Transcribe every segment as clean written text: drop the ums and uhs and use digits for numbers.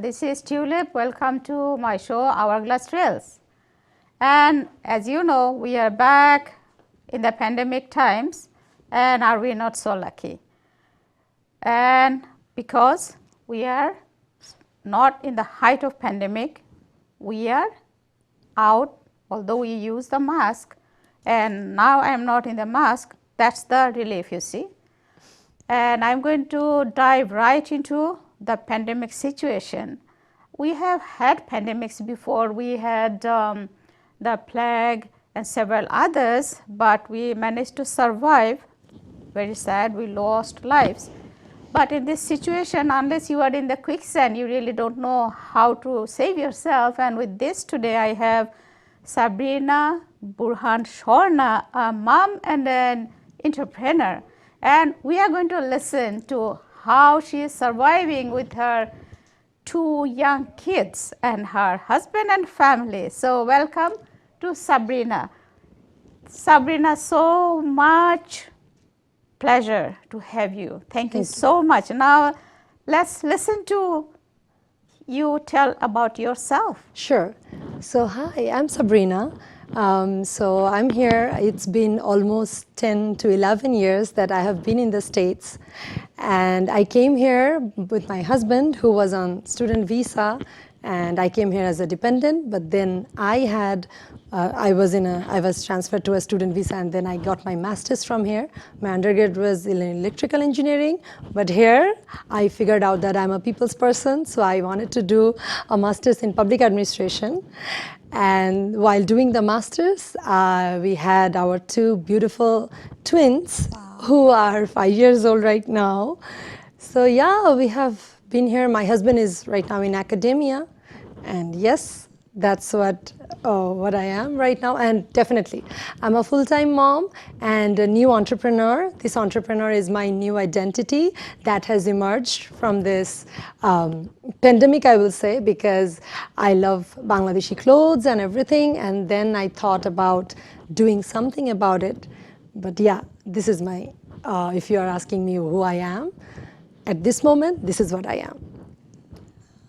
this is Tulip. Welcome to my show Hourglass Trails. And as you know, we are back in the pandemic times, and are we not so lucky? And because we are not in the height of pandemic, we are out, although we use the mask, and now I am not in the mask. That's the relief, you see. And I'm going to dive right into the pandemic situation. We have had pandemics before. We had the plague and several others, but we managed to survive. Very sad, we lost lives. But in this situation, unless you are in the quicksand, you really don't know how to save yourself. And with this today, I have Subrina Burhan Shorna, a mom and an entrepreneur. And we are going to listen to how she is surviving with her 2 young kids and her husband and family. So welcome to Subrina. Subrina, so much pleasure to have you. Thank you so much. Now let's listen to you tell about yourself. Sure. So hi, I'm Subrina. So I'm here. It's been almost 10 to 11 years that I have been in the States, and I came here with my husband, who was on student visa, and I came here as a dependent. But then I was transferred to a student visa, and then I got my master's from here. My undergrad was in electrical engineering, but here I figured out that I'm a people's person, so I wanted to do a master's in public administration. And while doing the master's, we had our 2 beautiful twins, who are 5 years old right now. So yeah, we have been here. My husband is right now in academia, and yes, that's what I am right now. And definitely, I'm a full-time mom and a new entrepreneur. This entrepreneur is my new identity that has emerged from this pandemic, I will say, because I love Bangladeshi clothes and everything. And then I thought about doing something about it. But yeah, this is my, if you are asking me who I am, at this moment, this is what I am.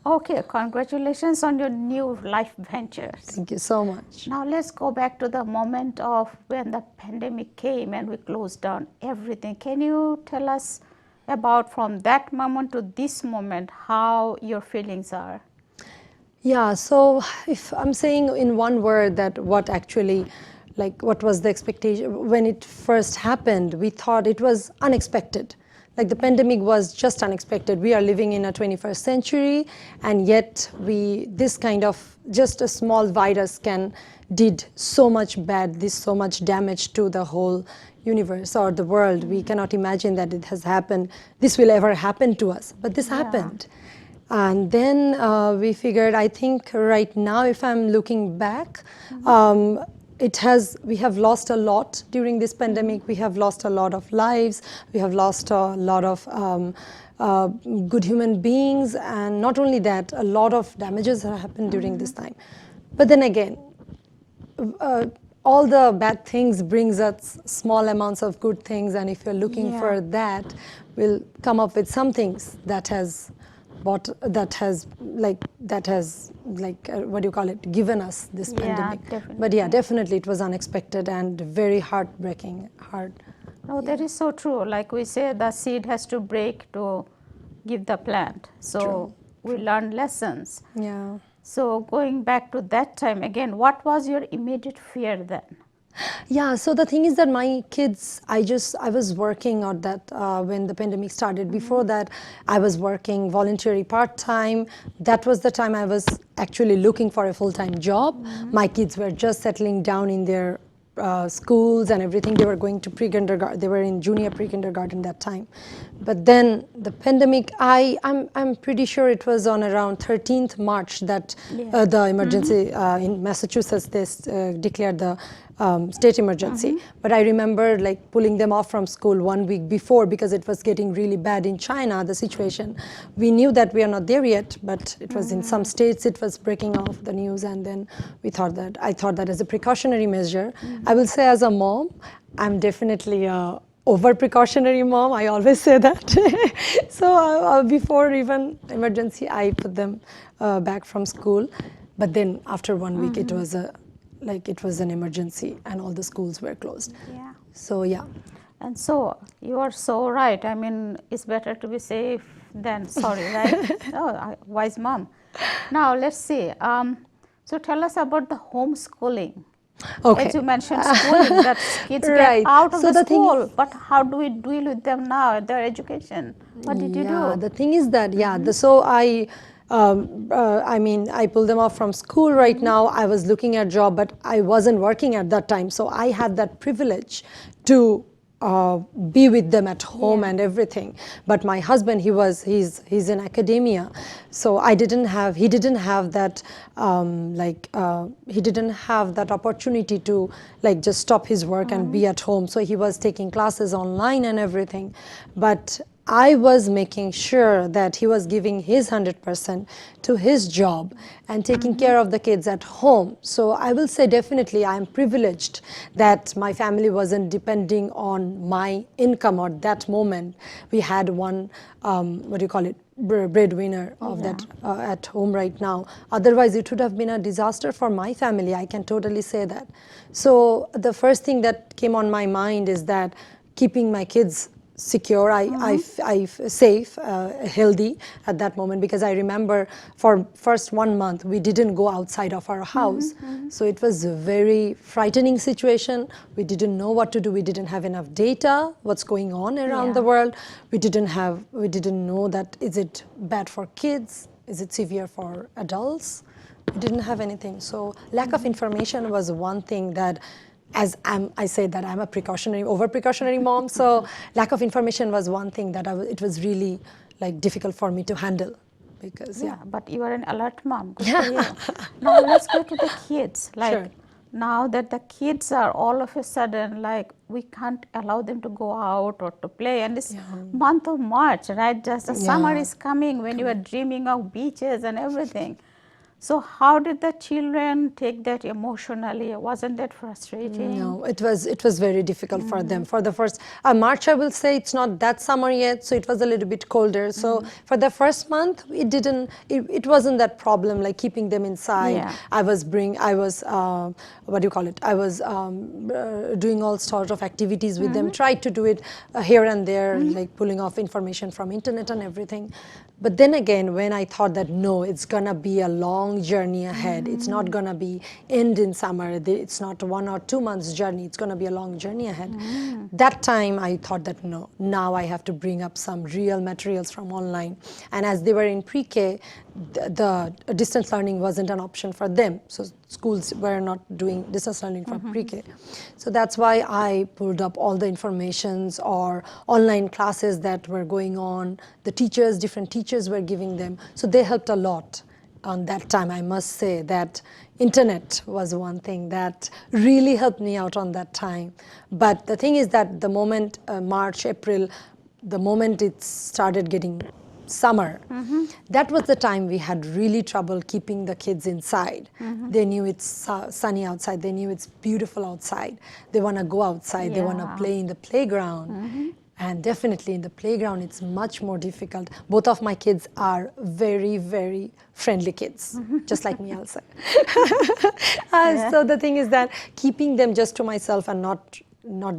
Okay, congratulations on your new life ventures. Thank you so much. Now let's go back to the moment of when the pandemic came and we closed down everything. Can you tell us about from that moment to this moment how your feelings are? Yeah, so if I'm saying in one word that what actually, like what was the expectation, when it first happened, we thought it was unexpected. Like the pandemic was just unexpected. We are living in a 21st century, and yet this kind of just a small virus did so much bad, so much damage to the whole universe or the world. We cannot imagine that it has happened. This will ever happen to us, but this happened. And then we figured, I think right now, if I'm looking back, we have lost a lot during this pandemic. We have lost a lot of lives. We have lost a lot of good human beings. And not only that, a lot of damages have happened during this time. But then again, all the bad things brings us small amounts of good things. And if you're looking for that, we'll come up with some things that has what do you call it, given us this pandemic. Definitely. But yeah, definitely it was unexpected and very heartbreaking. No, that is so true. Like we say, the seed has to break to give the plant. So we learned lessons. Yeah. So going back to that time again, what was your immediate fear then? Yeah, so the thing is that my kids, I was working on that when the pandemic started. Before that, I was working voluntary part-time. That was the time I was actually looking for a full-time job. My kids were just settling down in their schools and everything. They were going to pre-kindergarten. They were in junior pre-kindergarten that time. But then the pandemic, I'm pretty sure it was on around 13th March that the emergency in Massachusetts, they declared the state emergency. But I remember like pulling them off from school 1 week before because it was getting really bad in China, the situation. We knew that we are not there yet, but it was in some states it was breaking off the news, and then I thought that as a precautionary measure. I will say as a mom, I'm definitely a over precautionary mom. I always say that. So before even emergency, I put them back from school. But then after 1 week, it was it was an emergency, and all the schools were closed. Yeah. So yeah. And so you are so right. I mean, it's better to be safe than sorry, right? Oh, wise mom. Now let's see. So tell us about the homeschooling. Okay. As you mentioned, schooling, that kids Right. get out of So the the thing school, but how do we deal with them now, their education? What did you Yeah, do? the thing is that, so I mean, I pulled them off from school right now. I was looking at job, but I wasn't working at that time. So I had that privilege to be with them at home and everything. But my husband, he's in academia. So he didn't have that, he didn't have that opportunity to just stop his work and be at home. So he was taking classes online and everything. But I was making sure that he was giving his 100% to his job and taking care of the kids at home. So I will say definitely I am privileged that my family wasn't depending on my income at that moment. We had one, breadwinner of that at home right now. Otherwise, it would have been a disaster for my family. I can totally say that. So the first thing that came on my mind is that keeping my kids secure, safe, healthy at that moment, because I remember for first 1 month we didn't go outside of our house. So it was a very frightening situation. We didn't know what to do. We didn't have enough data, what's going on around the world. We didn't know that is it bad for kids? Is it severe for adults? We didn't have anything. So lack of information was one thing that, I say that I'm a over precautionary mom, so lack of information was one thing that it was really difficult for me to handle, because But you are an alert mom. Good for you. Now let's go to the kids. Sure. Now that the kids are all of a sudden we can't allow them to go out or to play, and this month of March, right? Just the summer is coming when you are dreaming of beaches and everything. So how did the children take that emotionally? Wasn't that frustrating? No, it was very difficult for them. For the first March, I will say it's not that summer yet, so it was a little bit colder. So for the first month, it wasn't that problem, like keeping them inside. Yeah. I was doing all sorts of activities with them. Tried to do it here and there, like pulling off information from internet and everything. But then again, when I thought that no, it's gonna be a long journey ahead. It's not gonna be end in summer. It's not 1 or 2 months journey. It's gonna be a long journey ahead. That time I thought that no, now I have to bring up some real materials from online. And as they were in pre-K, the distance learning wasn't an option for them. So schools were not doing distance learning for pre-K. So that's why I pulled up all the informations or online classes that were going on. The different teachers were giving them. So they helped a lot on that time. I must say that internet was one thing that really helped me out on that time. But the thing is that the moment March, April, the moment it started getting summer, that was the time we had really trouble keeping the kids inside. They knew it's sunny outside. They knew it's beautiful outside. They want to go outside. They want to play in the playground. And definitely in the playground, it's much more difficult. Both of my kids are very, very friendly kids, just like me, I'll say. So the thing is that keeping them just to myself and not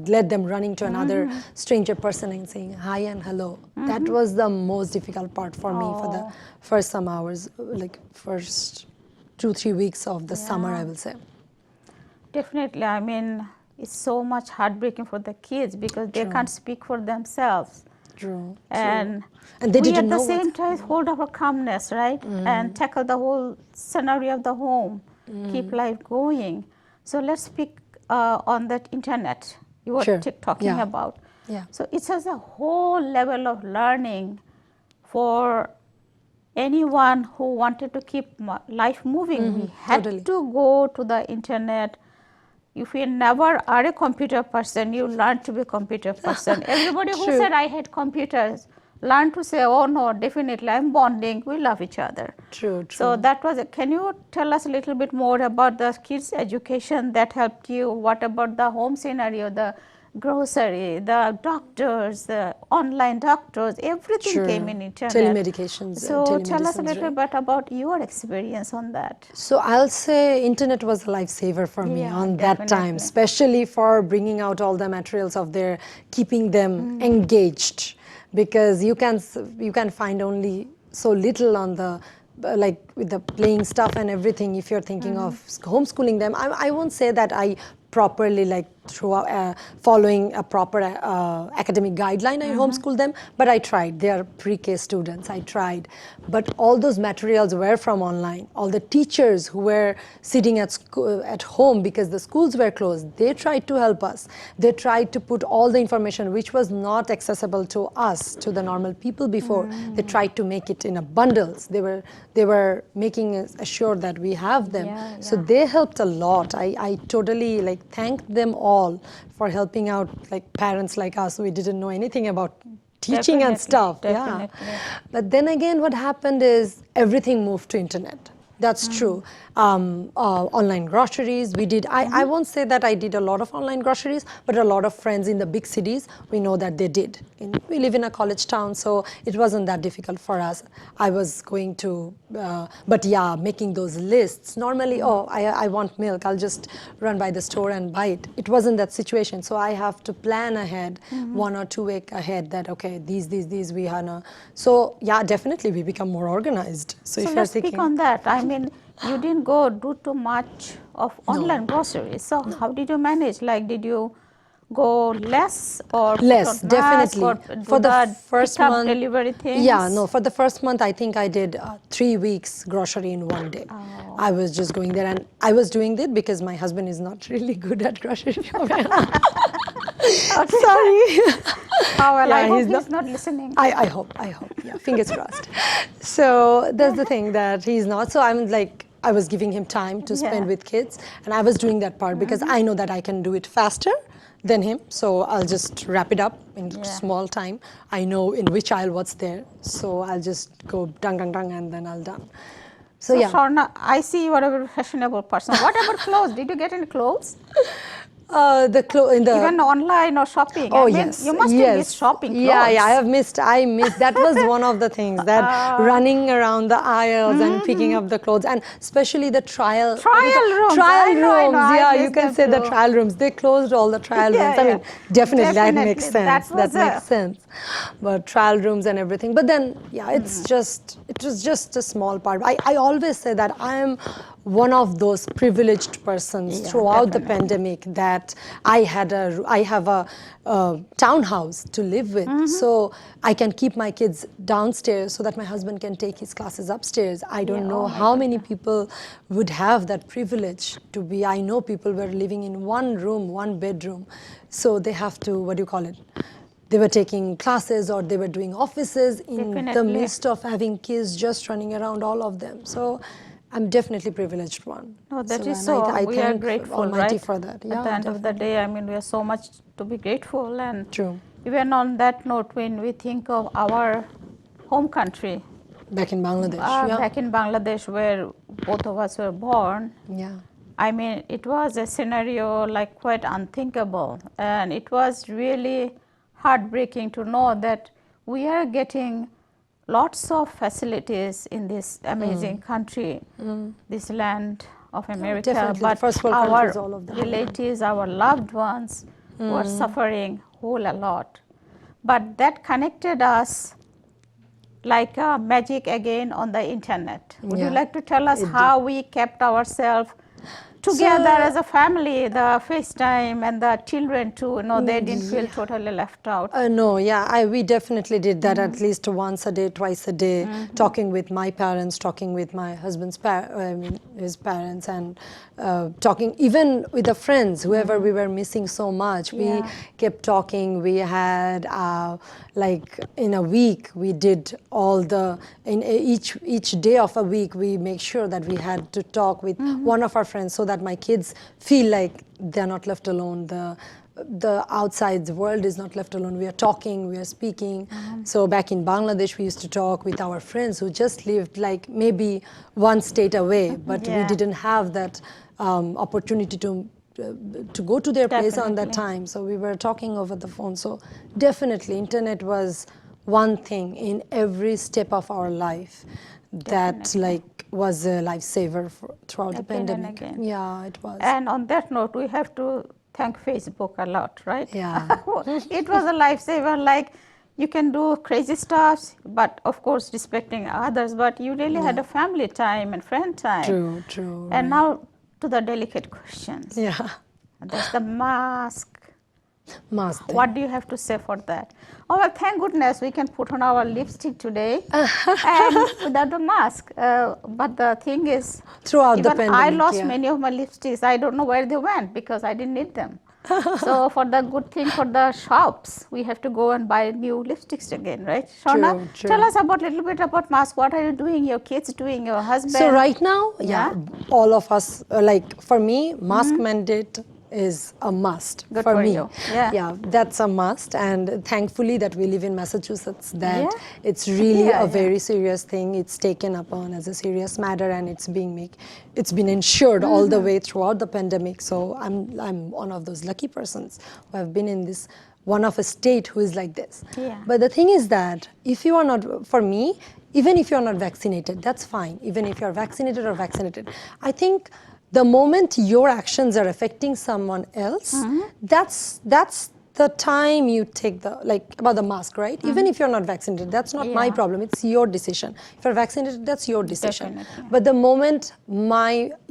let them running to another stranger person and saying hi and hello. That was the most difficult part for me for the first some hours, like first 2-3 weeks of the summer, I will say. Definitely. I mean, it's so much heartbreaking for the kids because they can't speak for themselves. True. And they didn't know at the same time hold our calmness, right? And tackle the whole scenario of the home, keep life going. So let's speak on that internet you were talking about. So it has a whole level of learning for anyone who wanted to keep life moving. We had to go to the internet. If you never are a computer person, you learn to be a computer person. Everybody who said I hate computers learn to say, oh no, definitely I'm bonding, we love each other. True. So that was it. Can you tell us a little bit more about the kids' education that helped you? What about the home scenario, the grocery, the doctors, the online doctors, everything Sure. came in internet. Telemedications. So tell us a little right. bit about your experience on that. So I'll say internet was a lifesaver for me Yeah, on that time, definitely. especially for bringing out all the materials of their, keeping them engaged, because you can find only so little on the like with the playing stuff and everything. If you're thinking of homeschooling them, I won't say that I properly like through following a proper academic guideline I homeschool them, but I tried. They are pre-K students. I tried, but all those materials were from online. All the teachers who were sitting at home because the schools were closed, they tried to help us. They tried to put all the information which was not accessible to us, to the normal people before. They tried to make it in a bundles. They were making sure that we have them. Yeah, So yeah. they helped a lot. I totally like thank them all for helping out, like parents like us. We didn't know anything about teaching and Definitely, stuff. definitely. Yeah. But then again, what happened is everything moved to internet. That's true. Online groceries, we did. I won't say that I did a lot of online groceries, but a lot of friends in the big cities, we know that they did. We live in a college town, so it wasn't that difficult for us. I was going to, but yeah, making those lists. Normally, oh, I want milk, I'll just run by the store and buy it. It wasn't that situation, so I have to plan ahead, 1 or 2 weeks ahead that, okay, these we have. So yeah, definitely we become more organized. So if So you're let's speak thinking, on that. I mean, you didn't go do too much of online groceries. So how did you manage? Like, did you go less or less, put on mask definitely. or do For the the first pick-up month, delivery things? yeah, no, for the first month, I think I did 3 weeks grocery in one day. Oh. I was just going there, and I was doing that because my husband is not really good at grocery shopping. Sorry. Oh, well, I Yeah, hope he's he's not- not listening. I hope, yeah, fingers crossed. So that's the thing, that he's not. So I'm like, I was giving him time to spend Yeah. with kids, and I was doing that part because I know that I can do it faster than him. So I'll just wrap it up in Yeah. small time. I know in which aisle what's there, so I'll just go dung, and then I'll done. So So yeah. Shorna, I see you are a very fashionable person. What about clothes? Did you get any clothes? Even online or shopping? Oh I mean, yes, you must yes. have missed shopping clothes. Yeah, I missed. That was one of the things, that running around the aisles and picking up the clothes, and especially the trial rooms. Trial I know, rooms. I Yeah, you missed can them say the too. trial rooms. They closed all the trial Yeah, rooms. I mean, yeah. definitely that Definitely. makes sense. That was makes sense. But trial rooms and everything. But then, yeah, it was just a small part. I always say that I am one of those privileged persons throughout the pandemic, that I have a townhouse to live with, so I can keep my kids downstairs so that my husband can take his classes upstairs. I don't know how many people would have that privilege to be. I know people were living in one room, one bedroom, so they have to, what do you call it? They were taking classes or they were doing offices in the Definitely. midst of having kids just running around, all of them. So I'm definitely privileged one. No, that is and so. I We are thank grateful, Almighty right? for that. Yeah, At the end of the day, I mean, we have so much to be grateful. And True. even on that note, when we think of our home country, Back in Bangladesh. back in Bangladesh, where both of us were born, Yeah. I mean, it was a scenario like quite unthinkable. And it was really heartbreaking to know that we are getting lots of facilities in this amazing country, this land of America, definitely. The but first world our countries, all of them. relatives, our loved ones were suffering whole a lot. But that connected us like magic again on the internet. Would you Yeah, like to tell us how we kept ourselves together as a family, the FaceTime and the children too, they didn't feel totally left out? No, yeah, we definitely did that at least once a day, twice a day, talking with my parents, talking with my husband's his parents, and talking even with the friends, whoever we were missing so much. We kept talking. We had like in a week, we did in each day of a week, we make sure that we had to talk with one of our friends so that my kids feel like they're not left alone. The outside world is not left alone. We are talking, we are speaking. So back in Bangladesh, we used to talk with our friends who just lived like maybe one state away, but we didn't have that opportunity to to go to their place on that Definitely. time. So we were talking over the phone. So definitely, internet was one thing in every step of our life that Definitely. like was a lifesaver throughout the Again and pandemic. again. Yeah, it was. And on that note, we have to thank Facebook a lot, right? Yeah. It was a lifesaver. Like, you can do crazy stuff, but of course respecting others. But you really had a family time and friend time. True, true. And right. now to the delicate questions. Yeah. That's the mask. Mask thing. What do you have to say for that? Oh, well, thank goodness we can put on our lipstick today and without the mask. But the thing is, Throughout the even pandemic, I lost yeah. many of my lipsticks. I don't know where they went because I didn't need them. So for the good thing for the shops, we have to go and buy new lipsticks again, right? Shorna, True, true. tell us about little bit about mask. What are you doing? Your kids doing? Your husband? So right now, Yeah. all of us, like for me, mask mandate is a must. Good for me. you. Yeah. That's a must. And thankfully that we live in Massachusetts, that Yeah. it's really Yeah, a yeah. very serious thing. It's taken upon as a serious matter, and it's been ensured all the way throughout the pandemic. So I'm one of those lucky persons who have been in this one of a state who is like this. Yeah. But the thing is that if you are not, for me, even if you're not vaccinated, that's fine. Even if you're vaccinated or vaccinated, I think the moment your actions are affecting someone else, that's the time you take about the mask, right? Even if you're not vaccinated, that's not my Yeah. problem. It's your decision. If you're vaccinated, that's your decision. Definitely. But the moment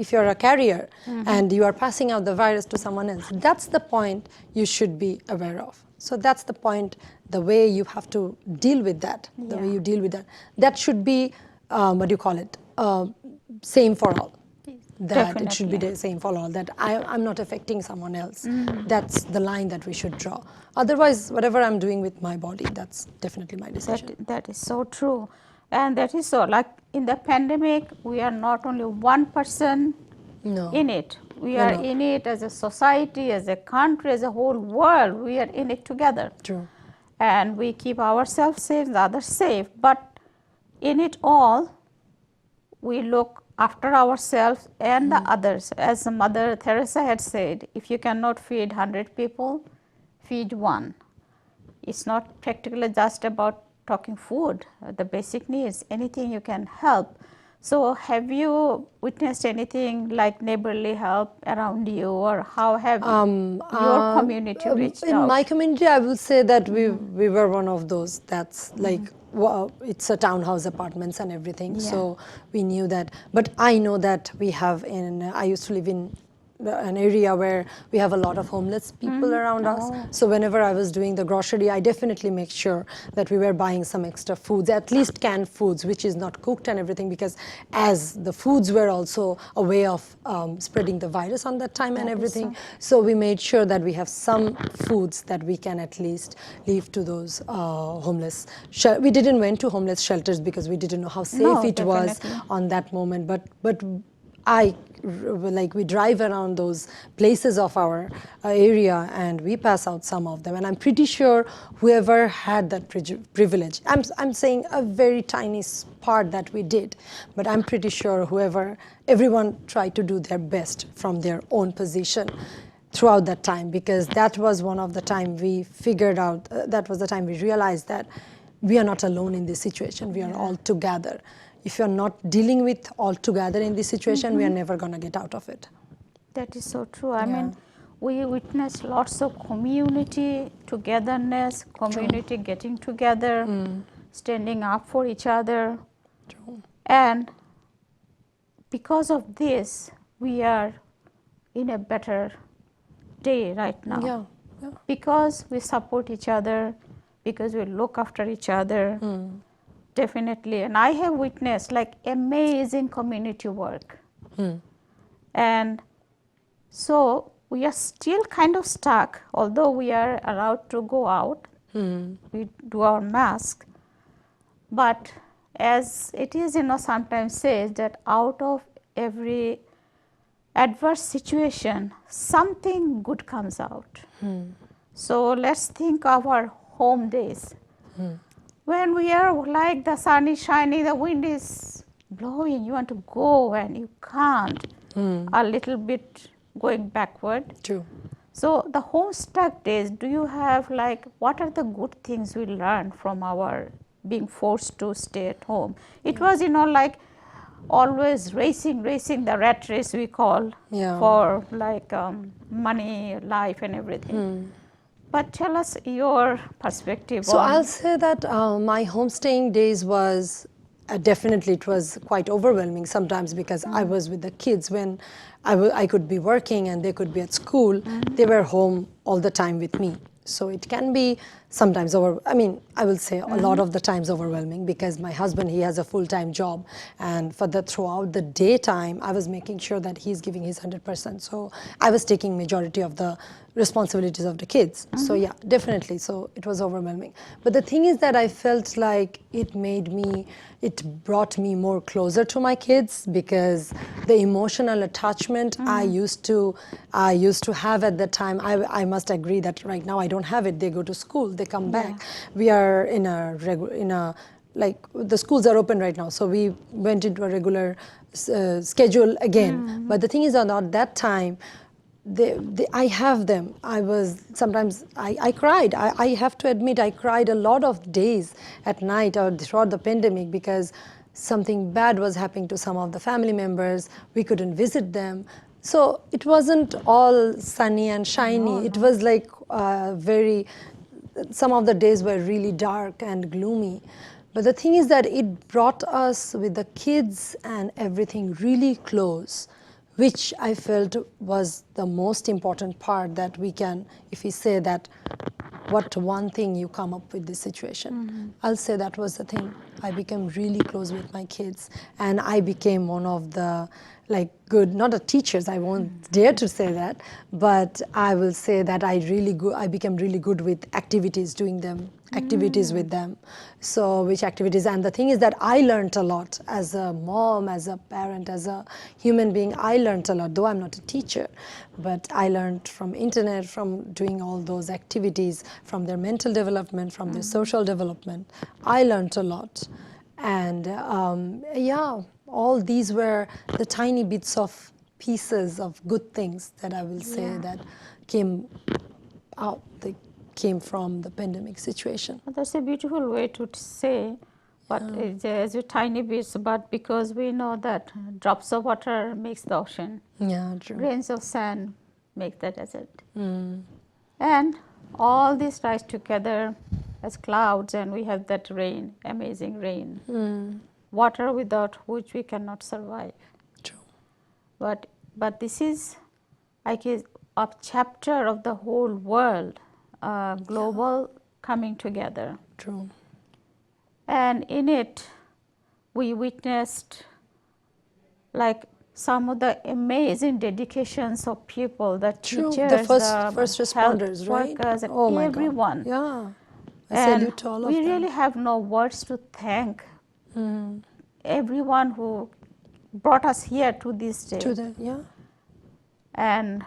if you're a carrier and you are passing out the virus to someone else, that's the point you should be aware of. So that's the point, the way you have to deal with that, the way you deal with that. That should be, same for all. That it should be Definitely. the same for all, that I'm not affecting someone else. That's the line that we should draw. Otherwise, whatever I'm doing with my body, that's definitely my decision. That is so true. And that is so, like in the pandemic, we are not only one person No. in it. We No, are no. in it as a society, as a country, as a whole world. We are in it together. True. And we keep ourselves safe, the others safe. But in it all, we look after ourselves and the others. As Mother Teresa had said, if you cannot feed 100 people, feed one. It's not practically just about talking food, the basic needs, anything you can help. So have you witnessed anything like neighborly help around you, or how have your community reached In out? my community, I will say that we were one of those that's like, it's a townhouse apartments and everything. Yeah. So we knew that. But I know that we have I used to live in an area where we have a lot of homeless people around us. So whenever I was doing the grocery, I definitely make sure that we were buying some extra foods, at least canned foods, which is not cooked and everything, because as the foods were also a way of spreading the virus on that time and everything. So we made sure that we have some foods that we can at least leave to those homeless. We didn't went to homeless shelters because we didn't know how safe No, it was definitely. on that moment. But we drive around those places of our area and we pass out some of them, and I'm pretty sure whoever had that privilege, I'm saying a very tiny part that we did, but I'm pretty sure everyone tried to do their best from their own position throughout that time, because that was one of the time we figured out, that was the time we realized that we are not alone in this situation, we are all together. If you're not dealing with all together in this situation, we are never going to get out of it. That is so true. I mean, we witnessed lots of community togetherness, community getting together, standing up for each other. True. And because of this, we are in a better day right now. Yeah. Because we support each other, because we look after each other. Definitely. And I have witnessed like amazing community work. And so we are still kind of stuck, although we are allowed to go out. We do our mask. But as it is, sometimes says that out of every adverse situation, something good comes out. So let's think of our home days. When we are like the sun is shining, the wind is blowing, you want to go and you can't. A little bit going backward. True. So the Homestuck days, do you have like, what are the good things we learned from our being forced to stay at home? It was, like always racing the rat race we call for like money, life and everything. But tell us your perspective So on. I'll say that my homestaying days was definitely, it was quite overwhelming sometimes because I was with the kids when I could be working and they could be at school. They were home all the time with me. So it can be sometimes I will say a lot of the times overwhelming because my husband, he has a full-time job, and for the throughout the daytime, I was making sure that he's giving his 100%. So I was taking majority of the responsibilities of the kids. So yeah, definitely. So it was overwhelming. But the thing is that I felt like it brought me more closer to my kids because the emotional attachment I used to have at the time, I must agree that right now I don't have it. They go to school, they come back. We are in a like the schools are open right now, so we went into a regular schedule again. But the thing is, at that time, I have them. Sometimes I cried. I have to admit, I cried a lot of days at night or throughout the pandemic because something bad was happening to some of the family members. We couldn't visit them. So it wasn't all sunny and shiny. It was like some of the days were really dark and gloomy. But the thing is that it brought us with the kids and everything really close, which I felt was the most important part that we can, if we say that, what one thing you come up with this situation. I'll say that was the thing. I became really close with my kids, and I became one of the good, not the teachers, I won't dare to say that, but I will say that I became really good with activities, doing them, activities with them. So which activities, and the thing is that I learned a lot as a mom, as a parent, as a human being. I learned a lot, though I'm not a teacher, but I learned from internet, from doing all those activities, from their mental development, from their social development. I learned a lot. And all these were the tiny bits of pieces of good things that I will say that came out, they came from the pandemic situation. That's a beautiful way to say, but it's as a tiny bits, but because we know that drops of water makes the ocean. Yeah, true. Grains of sand make the desert. And all this rise together as clouds, and we have that rain, amazing rain. Water without which we cannot survive. True. But this is, I guess, a chapter of the whole world, global coming together. True. And in it, we witnessed like some of the amazing dedications of people, the teachers, the first responders, right? Workers, and my everyone. God. Yeah, I And salute to all of we them. really have no words to thank everyone who brought us here to this day. And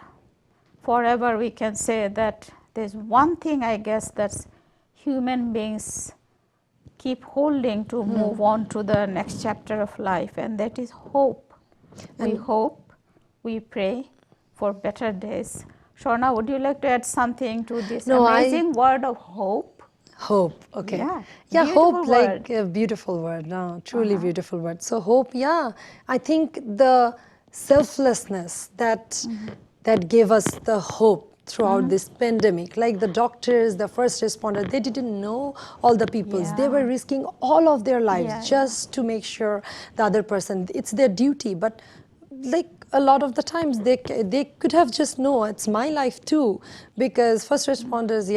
forever we can say that there's one thing, I guess, that's human beings keep holding to move on to the next chapter of life, and that is hope. We hope, we pray for better days. Shorna, would you like to add something to this amazing word of hope? Hope, okay. Yeah, hope, word. like a beautiful word. No, truly beautiful word. So hope, I think the selflessness that gave us the hope throughout this pandemic, like the doctors, the first responders, they didn't know all the peoples. They were risking all of their lives just to make sure the other person, it's their duty. But like a lot of the times they could have just, no, it's my life too, because first responders,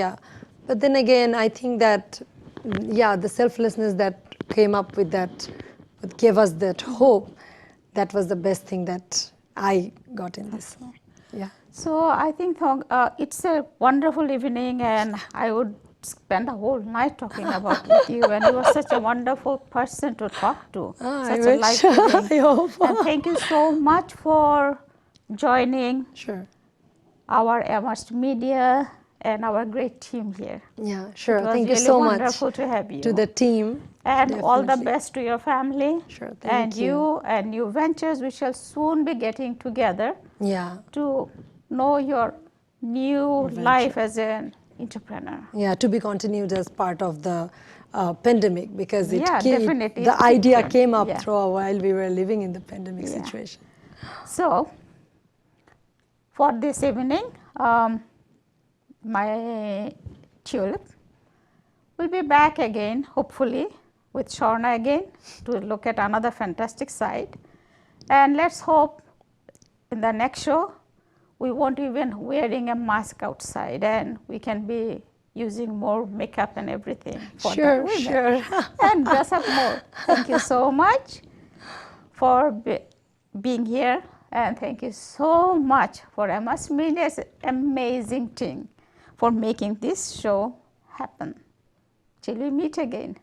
But then again, I think that, the selflessness that came up with that, what gave us that hope, that was the best thing that I got in this. So I think it's a wonderful evening, and I would spend a whole night talking about with you, and you are such a wonderful person to talk to. Such a life-giving. And thank you so much for joining our Amherst Media and our great team here. Yeah, sure. It was Thank really you so much wonderful to have you. to the team And all the Definitely. best to your family. Sure, And thank you. you and new ventures. We shall soon be getting together Yeah. to know your new life as an entrepreneur. Yeah, to be continued as part of the pandemic, because Yeah, definitely. the idea Can. came up Yeah. through while we were living in the pandemic Yeah. situation. So, for this evening, my Tulip will be back again, hopefully, with Shorna again to look at another fantastic site. And let's hope in the next show we won't even wearing a mask outside and we can be using more makeup and everything for the Sure, women sure. and dress up more. Thank you so much for being here, and thank you so much for MS Media's amazing team for making this show happen. Till we meet again.